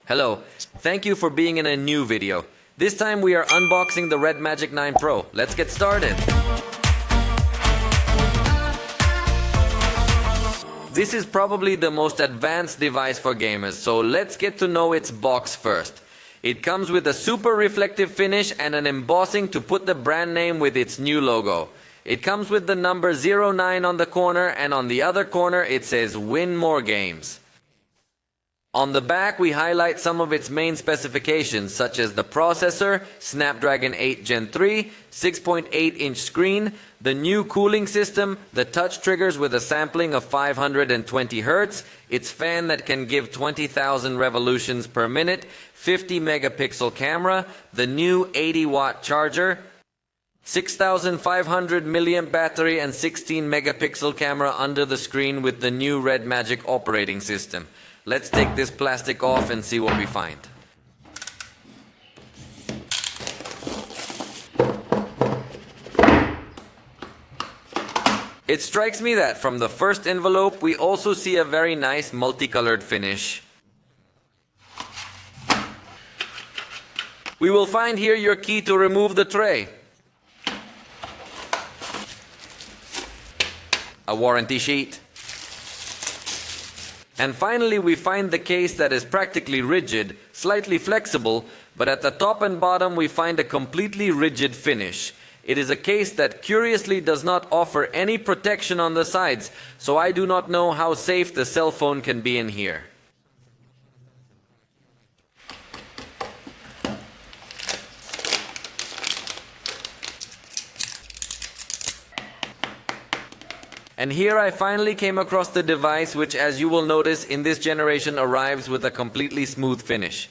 Hello, thank you for being in a new video. This time we are unboxing the RedMagic 9 Pro. Let's get started. This is probably the most advanced device for gamers, so let's get to know its box first. It comes with a super reflective finish and an embossing to put the brand name with its new logo. It comes with the number 09 on the corner, and on the other corner it says Win More Games. On the back we highlight some of its main specifications, such as the processor, Snapdragon 8 Gen 3, 6.8-inch screen, the new cooling system, the touch triggers with a sampling of 520 Hz, its fan that can give 20,000 revolutions per minute, 50 megapixel camera, the new 80-watt charger, 6,500 milliamp battery and 16 megapixel camera under the screen with the new RedMagic operating system. Let's take this plastic off and see what we find. It strikes me that from the first envelope we also see a very nice multicolored finish. We will find here your key to remove the tray, a warranty sheet, and finally we find the case that is practically rigid, slightly flexible, but at the top and bottom we find a completely rigid finish. It is a case that curiously does not offer any protection on the sides, so I do not know how safe the cell phone can be in here. And here I finally came across the device which, as you will notice, in this generation arrives with a completely smooth finish.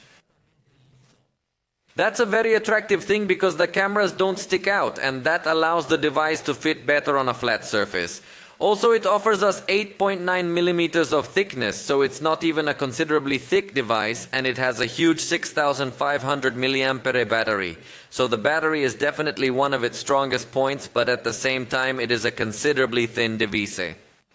That's a very attractive thing because the cameras don't stick out, and that allows the device to fit better on a flat surface. Also, it offers us 8.9 millimeters of thickness, so it's not even a considerably thick device, and it has a huge 6,500 milliampere battery. So the battery is definitely one of its strongest points, but at the same time it is a considerably thin device.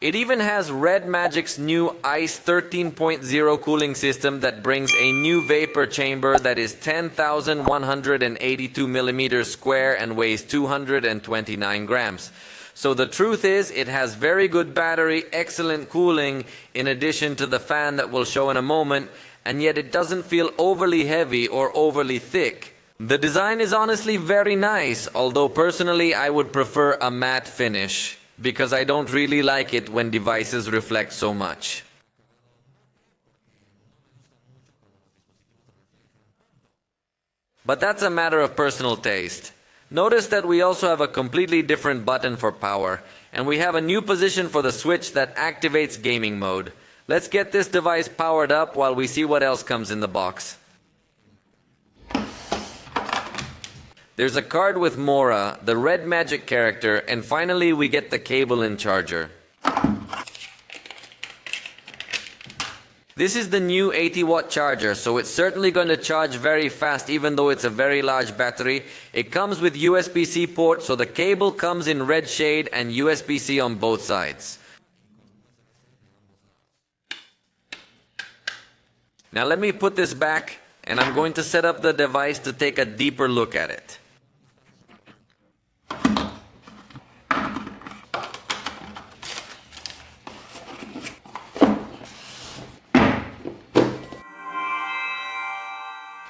It even has RedMagic's new ICE 13.0 cooling system that brings a new vapor chamber that is 10,182 millimeters square and weighs 229 grams. So the truth is, it has very good battery, excellent cooling, in addition to the fan that we'll show in a moment, and yet it doesn't feel overly heavy or overly thick. The design is honestly very nice, although personally I would prefer a matte finish, because I don't really like it when devices reflect so much. But that's a matter of personal taste. Notice that we also have a completely different button for power, and we have a new position for the switch that activates gaming mode. Let's get this device powered up while we see what else comes in the box. There's a card with Mora, the RedMagic character, and finally we get the cable and charger. This is the new 80-watt charger, so it's certainly going to charge very fast even though it's a very large battery. It comes with USB-C port, so the cable comes in red shade and USB-C on both sides. Now let me put this back, and I'm going to set up the device to take a deeper look at it.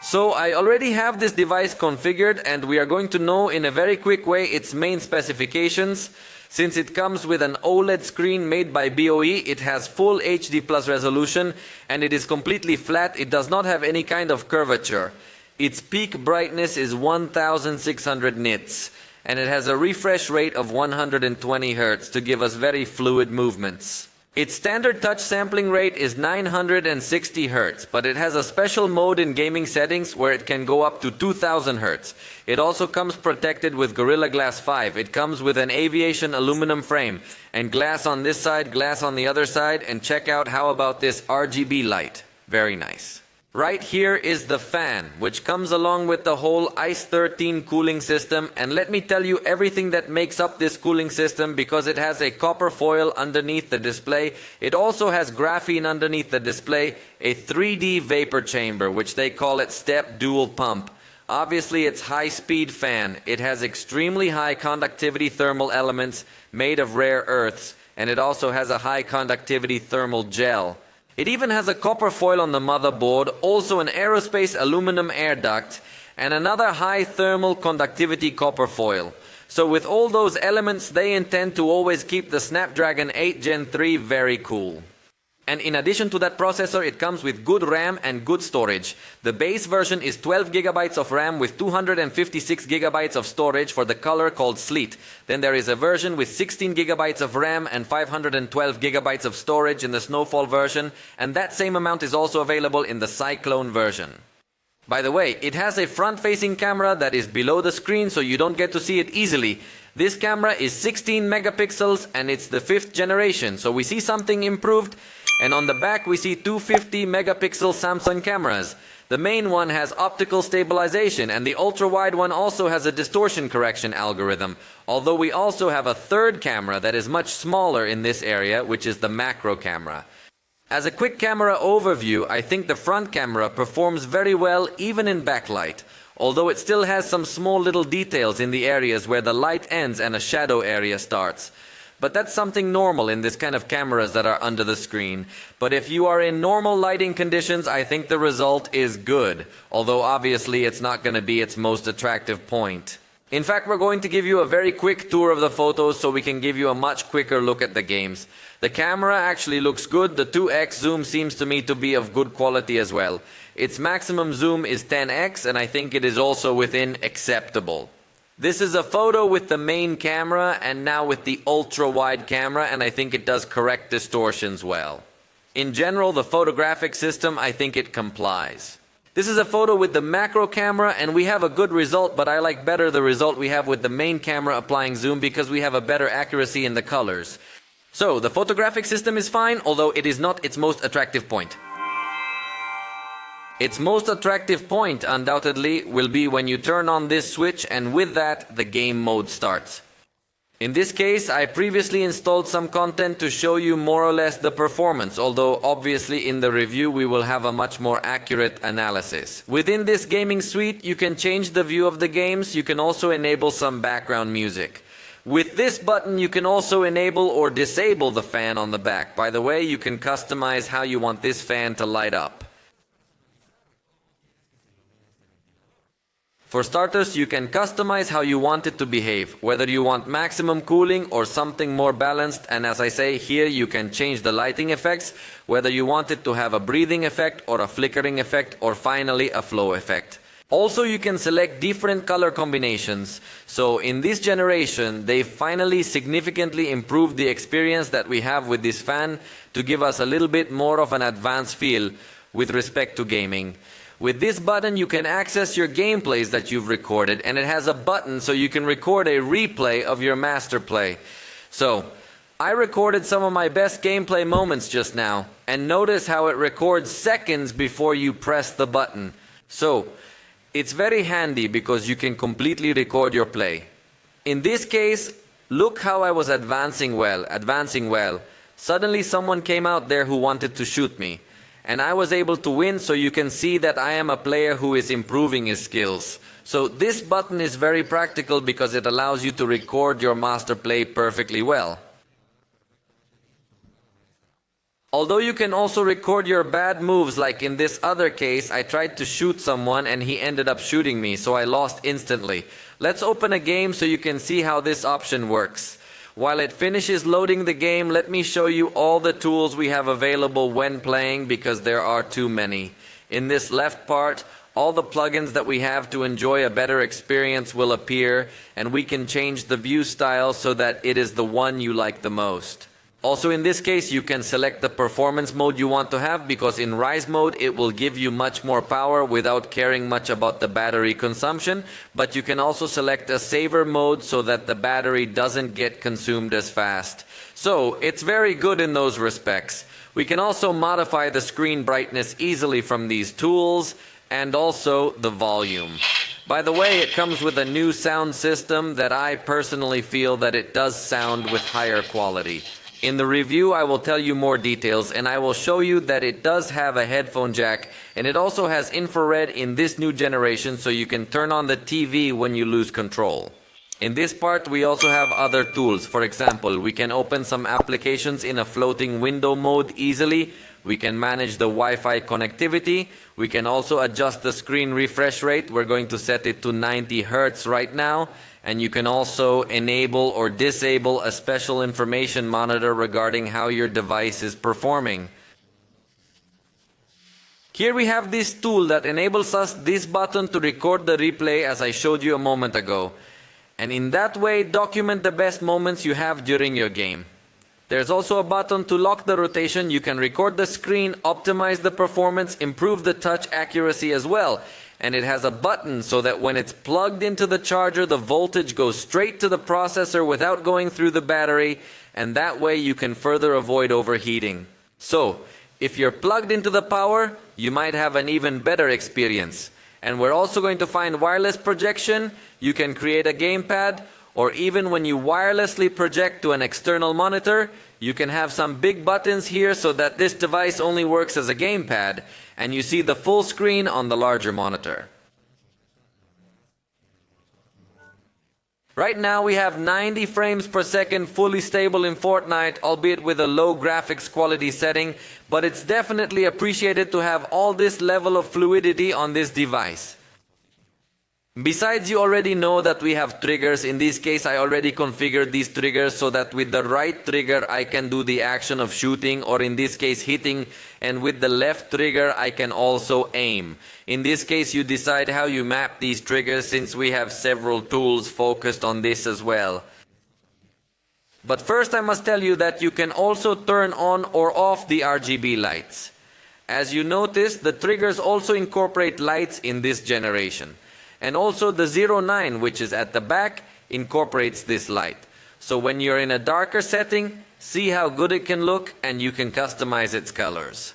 So I already have this device configured, and we are going to know in a very quick way its main specifications. Since it comes with an OLED screen made by BOE, it has full HD plus resolution, and it is completely flat. It does not have any kind of curvature. Its peak brightness is 1600 nits, and it has a refresh rate of 120 Hz to give us very fluid movements. Its standard touch sampling rate is 960 Hz, but it has a special mode in gaming settings where it can go up to 2000 Hz. It also comes protected with Gorilla Glass 5. It comes with an aviation aluminum frame, and glass on this side, glass on the other side, and check out how about this RGB light. Very nice. Right here is the fan, which comes along with the whole ICE 13 cooling system, and let me tell you everything that makes up this cooling system, because it has a copper foil underneath the display. It also has graphene underneath the display, a 3D vapor chamber, which they call it step dual pump. Obviously it's high-speed fan. It has extremely high conductivity thermal elements made of rare earths, and it also has a high conductivity thermal gel. It even has a copper foil on the motherboard, also an aerospace aluminum air duct, and another high thermal conductivity copper foil. So with all those elements, they intend to always keep the Snapdragon 8 Gen 3 very cool. And in addition to that processor, it comes with good RAM and good storage. The base version is 12 GB of RAM with 256 GB of storage for the color called Sleet. Then there is a version with 16 GB of RAM and 512 GB of storage in the Snowfall version, and that same amount is also available in the Cyclone version. By the way, it has a front-facing camera that is below the screen, so you don't get to see it easily. This camera is 16 megapixels and it's the 5th generation, so we see something improved. And on the back we see two 50 megapixel Samsung cameras. The main one has optical stabilization, and the ultra-wide one also has a distortion correction algorithm. Although we also have a third camera that is much smaller in this area, which is the macro camera. As a quick camera overview, I think the front camera performs very well even in backlight, although it still has some small little details in the areas where the light ends and a shadow area starts. But that's something normal in this kind of cameras that are under the screen. But if you are in normal lighting conditions, I think the result is good, although obviously it's not going to be its most attractive point. In fact, we're going to give you a very quick tour of the photos so we can give you a much quicker look at the games. The camera actually looks good. The 2x zoom seems to me to be of good quality as well. Its maximum zoom is 10x, and I think it is also within acceptable. This is a photo with the main camera and now with the ultra-wide camera, and I think it does correct distortions well. In general, the photographic system, I think it complies. This is a photo with the macro camera, and we have a good result, but I like better the result we have with the main camera applying zoom because we have a better accuracy in the colors. So, the photographic system is fine, although it is not its most attractive point. Its most attractive point, undoubtedly, will be when you turn on this switch, and with that, the game mode starts. In this case, I previously installed some content to show you more or less the performance, although obviously in the review we will have a much more accurate analysis. Within this gaming suite, you can change the view of the games. You can also enable some background music. With this button, you can also enable or disable the fan on the back. By the way, you can customize how you want this fan to light up. For starters, you can customize how you want it to behave, whether you want maximum cooling or something more balanced, and as I say, here you can change the lighting effects, whether you want it to have a breathing effect or a flickering effect or finally a flow effect. Also, you can select different color combinations. So in this generation, they finally significantly improved the experience that we have with this fan to give us a little bit more of an advanced feel with respect to gaming. With this button you can access your gameplays that you've recorded, and it has a button so you can record a replay of your master play. So, I recorded some of my best gameplay moments just now, and notice how it records seconds before you press the button. So, it's very handy because you can completely record your play. In this case, look how I was advancing well. Suddenly someone came out there who wanted to shoot me. And I was able to win, so you can see that I am a player who is improving his skills. So this button is very practical because it allows you to record your master play perfectly well. Although you can also record your bad moves, like in this other case, I tried to shoot someone and he ended up shooting me, so I lost instantly. Let's open a game so you can see how this option works. While it finishes loading the game, let me show you all the tools we have available when playing, because there are too many. In this left part, all the plugins that we have to enjoy a better experience will appear, and we can change the view style so that it is the one you like the most. Also in this case, you can select the performance mode you want to have, because in Rise mode it will give you much more power without caring much about the battery consumption, but you can also select a saver mode so that the battery doesn't get consumed as fast. So it's very good in those respects. We can also modify the screen brightness easily from these tools, and also the volume. By the way, it comes with a new sound system that I personally feel that it does sound with higher quality. In the review I will tell you more details, and I will show you that it does have a headphone jack, and it also has infrared in this new generation, so you can turn on the TV when you lose control. In this part we also have other tools. For example, we can open some applications in a floating window mode easily. We can manage the Wi-Fi connectivity. We can also adjust the screen refresh rate. We're going to set it to 90 Hz right now. And you can also enable or disable a special information monitor regarding how your device is performing. Here we have this tool that enables us this button to record the replay as I showed you a moment ago. And in that way, document the best moments you have during your game. There's also a button to lock the rotation. You can record the screen, optimize the performance, improve the touch accuracy as well. And it has a button so that when it's plugged into the charger, the voltage goes straight to the processor without going through the battery, and that way you can further avoid overheating. So, if you're plugged into the power, you might have an even better experience. And we're also going to find wireless projection. You can create a gamepad, or even when you wirelessly project to an external monitor, you can have some big buttons here so that this device only works as a gamepad, and you see the full screen on the larger monitor. Right now we have 90 frames per second fully stable in Fortnite, albeit with a low graphics quality setting, but it's definitely appreciated to have all this level of fluidity on this device. Besides, you already know that we have triggers. In this case, I already configured these triggers so that with the right trigger I can do the action of shooting, or in this case hitting, and with the left trigger I can also aim. In this case you decide how you map these triggers, since we have several tools focused on this as well. But first I must tell you that you can also turn on or off the RGB lights. As you notice, the triggers also incorporate lights in this generation. And also the 09, which is at the back, incorporates this light. So when you're in a darker setting, see how good it can look, and you can customize its colors.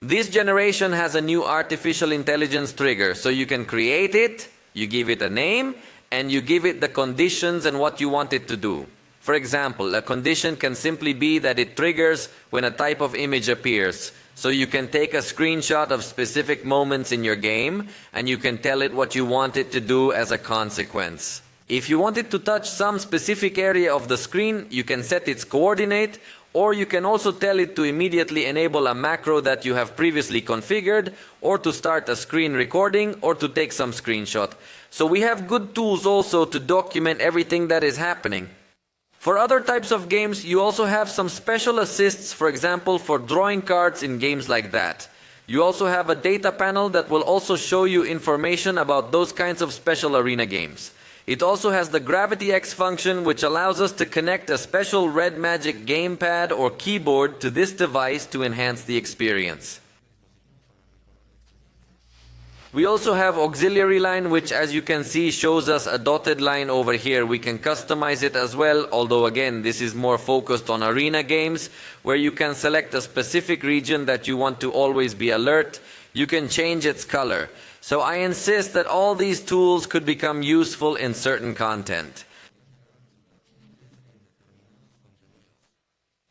This generation has a new artificial intelligence trigger, so you can create it, you give it a name, and you give it the conditions and what you want it to do. For example, a condition can simply be that it triggers when a type of image appears. So you can take a screenshot of specific moments in your game, and you can tell it what you want it to do as a consequence. If you want it to touch some specific area of the screen, you can set its coordinate, or you can also tell it to immediately enable a macro that you have previously configured, or to start a screen recording, or to take some screenshot. So we have good tools also to document everything that is happening. For other types of games, you also have some special assists, for example, for drawing cards in games like that. You also have a data panel that will also show you information about those kinds of special arena games. It also has the Gravity X function, which allows us to connect a special RedMagic gamepad or keyboard to this device to enhance the experience. We also have auxiliary line, which as you can see shows us a dotted line over here. We can customize it as well, although again this is more focused on arena games, where you can select a specific region that you want to always be alert. You can change its color. So I insist that all these tools could become useful in certain content.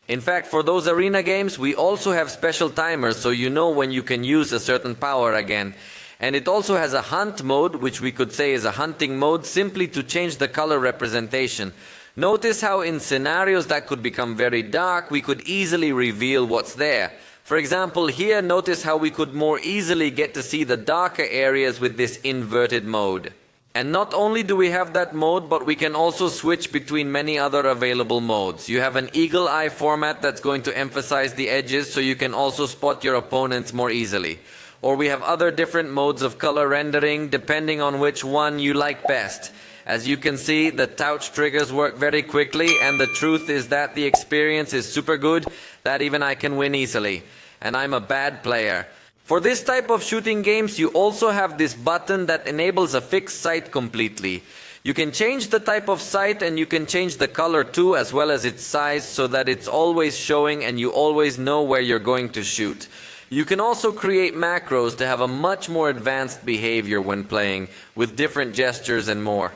In fact, for those arena games we also have special timers, so you know when you can use a certain power again. And it also has a hunt mode, which we could say is a hunting mode, simply to change the color representation. Notice how in scenarios that could become very dark, we could easily reveal what's there. For example, here notice how we could more easily get to see the darker areas with this inverted mode. And not only do we have that mode, but we can also switch between many other available modes. You have an eagle eye format that's going to emphasize the edges, so you can also spot your opponents more easily. Or we have other different modes of color rendering depending on which one you like best. As you can see, the touch triggers work very quickly, and the truth is that the experience is super good, that even I can win easily. And I'm a bad player. For this type of shooting games, you also have this button that enables a fixed sight completely. You can change the type of sight and you can change the color too, as well as its size, so that it's always showing and you always know where you're going to shoot. You can also create macros to have a much more advanced behavior when playing, with different gestures and more.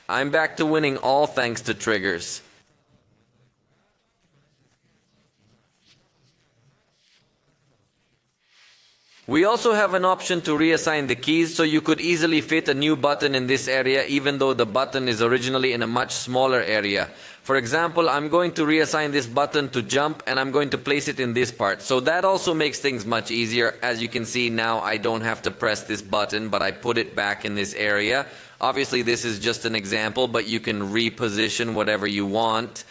I'm back to winning all thanks to triggers. We also have an option to reassign the keys, so you could easily fit a new button in this area even though the button is originally in a much smaller area. For example, I'm going to reassign this button to jump and I'm going to place it in this part. So that also makes things much easier. As you can see now, I don't have to press this button, but I put it back in this area. Obviously this is just an example, but you can reposition whatever you want.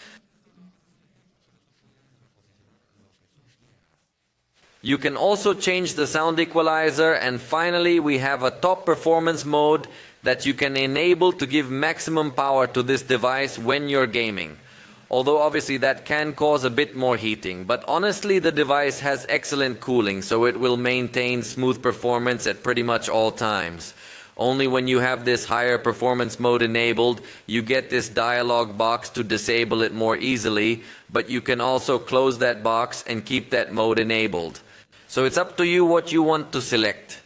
You can also change the sound equalizer, and finally we have a top performance mode that you can enable to give maximum power to this device when you're gaming. Although obviously that can cause a bit more heating, but honestly the device has excellent cooling, so it will maintain smooth performance at pretty much all times. Only when you have this higher performance mode enabled, you get this dialog box to disable it more easily, but you can also close that box and keep that mode enabled. So it's up to you what you want to select.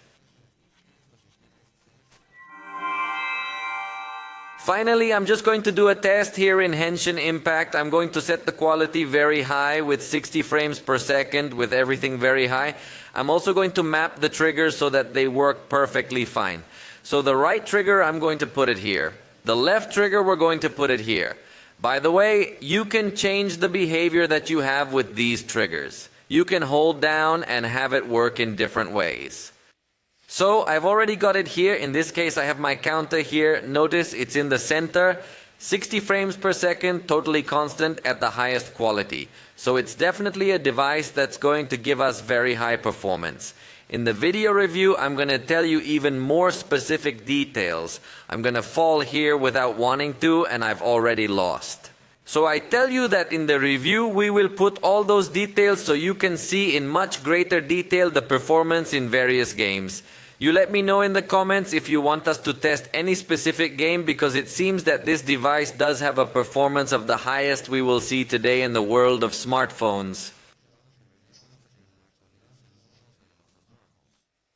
Finally, I'm just going to do a test here in Henshin Impact. I'm going to set the quality very high with 60 frames per second with everything very high. I'm also going to map the triggers so that they work perfectly fine. So the right trigger, I'm going to put it here. The left trigger, we're going to put it here. By the way, you can change the behavior that you have with these triggers. You can hold down and have it work in different ways. So I've already got it here. In this case, I have my counter here. Notice it's in the center. 60 frames per second, totally constant at the highest quality. So it's definitely a device that's going to give us very high performance. In the video review, I'm going to tell you even more specific details. I'm going to fall here without wanting to, and I've already lost. So I tell you that in the review we will put all those details so you can see in much greater detail the performance in various games. You let me know in the comments if you want us to test any specific game, because it seems that this device does have a performance of the highest we will see today in the world of smartphones.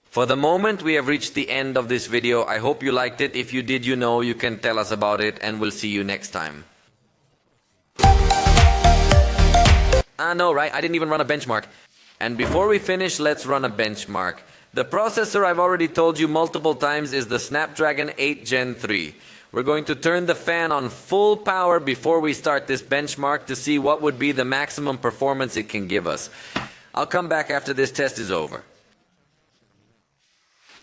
For the moment, we have reached the end of this video. I hope you liked it. If you did, you know, you can tell us about it, and we'll see you next time. I know, right? I didn't even run a benchmark. And before we finish, let's run a benchmark. The processor, I've already told you multiple times, is the Snapdragon 8 Gen 3. We're going to turn the fan on full power before we start this benchmark to see what would be the maximum performance it can give us. I'll come back after this test is over.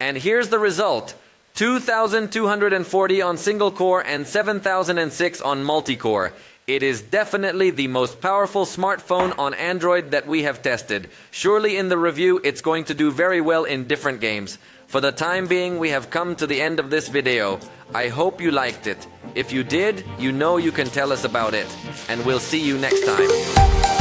And here's the result. 2240 on single core and 7006 on multi-core. It is definitely the most powerful smartphone on Android that we have tested. Surely in the review it's going to do very well in different games. For the time being, we have come to the end of this video. I hope you liked it. If you did, you know you can tell us about it. And we'll see you next time.